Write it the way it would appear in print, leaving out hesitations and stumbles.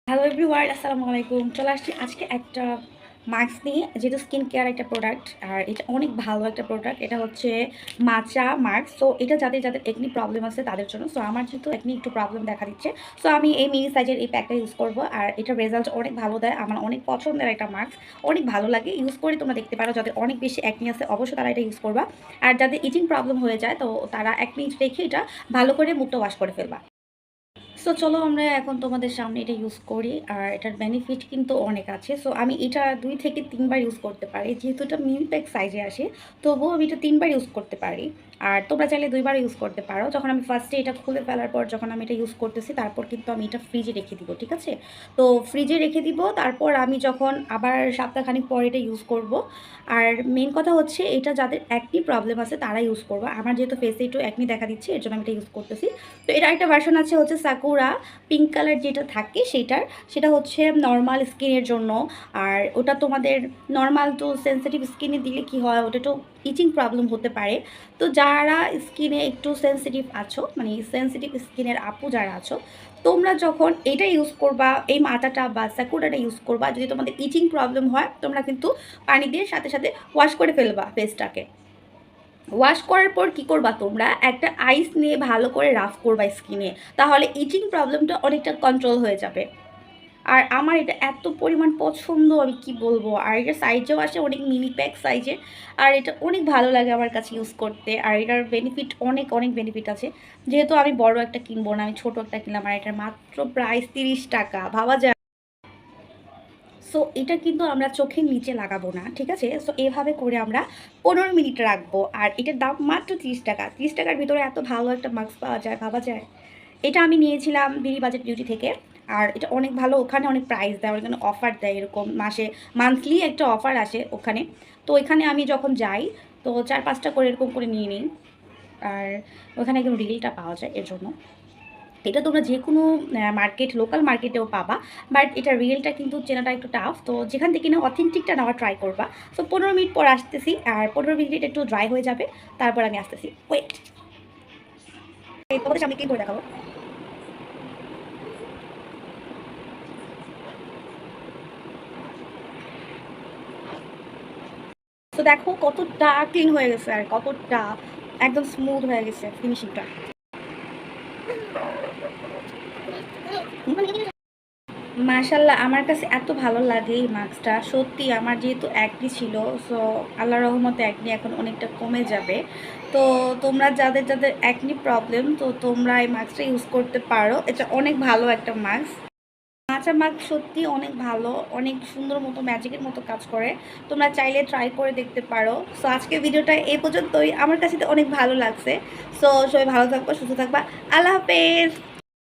Hello everyone, আসসালামু আলাইকুম। চলে আসছি আজকে একটা মাস্ক নিয়ে, যেহেতু স্কিন কেয়ার একটা প্রোডাক্ট আর এটা অনেক ভালো একটা প্রোডাক্ট। এটা হচ্ছে মাচা মাস্ক। সো এটা যাদের যাদের একনি প্রবলেম আছে তাদের জন্য। সো আমার যেহেতু একনি একটু প্রবলেম দেখা দিচ্ছে, সো আমি এই মিনি সাইজের এই প্যাকটা ইউজ করব। আর এটার রেজাল্ট অনেক ভালো দেয়, আমার অনেক পছন্দের একটা মাস্ক, অনেক ভালো লাগে ইউজ করে। তোমরা দেখতে পারো যাদের অনেক বেশি একনি আছে অবশ্যই তারা এটা ইউজ করবা। আর যাদের ইচিং প্রবলেম হয়ে যায় তো তারা 1 মিনিট রেখে এটা ভালো করে মুখটা ওয়াশ করে ফেলবা। সো চলো আমরা এখন তোমাদের সামনে এটা ইউজ করি। আর এটার বেনিফিট কিন্তু অনেক আছে। সো আমি এটা 2 থেকে 3 বার ইউজ করতে পারি, যেহেতু এটা মিনি প্যাক সাইজে আসে তবুও আমি এটা 3 বার ইউজ করতে পারি। আর তোমরা চাইলে 2 বার ইউজ করতে পারো। যখন আমি ফার্স্টে এটা খুলে ফেলার পর যখন আমি এটা ইউজ করতেছি তারপর কিন্তু আমি এটা ফ্রিজে রেখে দিব, ঠিক আছে? তো ফ্রিজে রেখে দিব, তারপর আমি যখন আবার সপ্তাহখানিক পর এটা ইউজ করব। আর মেন কথা হচ্ছে এটা যাদের একনি প্রবলেম আছে তারা ইউজ করবো। আমার যেহেতু ফেসে একটু একনি দেখা দিচ্ছে এর জন্য আমি এটা ইউজ করতেছি। তো এর আরেকটা ভার্সন আছে হচ্ছে সাকুরা পিঙ্ক কালার, যেটা থাকে সেটা হচ্ছে নর্মাল স্কিনের জন্য। আর ওটা তোমাদের নর্মাল তো সেন্সিটিভ স্কিনে দিলে কি হয়, ওটা তো ইচিং প্রবলেম হতে পারে। তো যারা স্কিনে একটু সেন্সিটিভ আছো, মানে সেন্সিটিভ স্কিনের আপু যারা আছো, তোমরা যখন এটা ইউজ করবা, এই মাথাটা বা সাকুরাটা ইউজ করবা, যদি তোমাদের ইচিং প্রবলেম হয় তোমরা কিন্তু পানি দিয়ে সাথে সাথে ওয়াশ করে ফেলবা ফেসটাকে। ওয়াশ করার পর কি করবা, তোমরা একটা আইস নিয়ে ভালো করে রাফ করবা স্কিনে, তাহলে ইচিং প্রবলেমটা অনেকটা কন্ট্রোল হয়ে যাবে। আর আমার এটা এত পরিমাণ পছন্দ আমি কি বলবো। আর এটা সাইজেও আসে অনেক মিনি প্যাক সাইজে। আর এটা অনেক ভালো লাগে আমার কাছে ইউজ করতে। আর এটার বেনিফিট অনেক অনেক বেনিফিট আছে। যেহেতু আমি বড় একটা কিনবো না, আমি ছোট একটা কিনলাম। আর এটার মাত্র প্রাইস 30 টাকা, ভাবা যায়। সো এটা কিন্তু আমরা চোখের নিচে লাগাবো না, ঠিক আছে? সো এভাবে করে আমরা 15 মিনিট রাখবো। আর এটার দাম মাত্র 30 টাকা। 30 টাকার ভিতরে এত ভালো একটা মাস্ক পাওয়া যায়, ভাবা যায়। এটা আমি নিয়েছিলাম বিডি বাজেট বিউটি থেকে। আর এটা অনেক ভালো, ওখানে অনেক প্রাইস দেয়, ওখানে অফার দেয়, এরকম মাসে মান্থলি একটা অফার আসে ওখানে। তো ওইখানে আমি যখন যাই তো 4-5টা করে এরকম করে নিয়ে নিই। আর ওখানে একদম রিলটা পাওয়া যায় এর জন্য। এটা তোমরা যে কোনো মার্কেট, লোকাল মার্কেটেও পাবা। বাট এটা রিয়েলটা কিন্তু চেনাটা একটু টাফ। তো যেখান থেকে না অথেন্টিকটা নেওয়া ট্রাই করবা। সো 15 মিনিট পর আসতেছি, আর 15 মিনিট একটু ড্রাই হয়ে যাবে, তারপর আমি আসতেছি। ওয়েট, তোমাদের সামনে কি করে দেখাবো। তো দেখো কতটা ক্লিন হয়ে গেছে আর কতটা একদম স্মুথ হয়ে গেছে ফিনিশিংটা। মাশাল্লাহ, আমার কাছে এত ভালো লাগে এই মাস্কটা। সত্যি আমার যেহেতু একনি ছিল, সো আল্লাহর রহমতে একনি এখন অনেকটা কমে যাবে। তো তোমরা যাদের যাদের একনি প্রবলেম, তো তোমরা এই মাস্কটা ইউজ করতে পারো। এটা অনেক ভালো একটা মাস্ক। মাছা মাস্ক সত্যি অনেক ভালো, অনেক সুন্দর মতো ম্যাজিকের মতো কাজ করে। তোমরা চাইলে ট্রাই করে দেখতে পারো। সো আজকের ভিডিওটা এই পর্যন্তই, আমার কাছে তো অনেক ভালো লাগছে। সো সবাই ভালো থাকবা, সুস্থ থাকবা। আল্লাহ হাফেজ।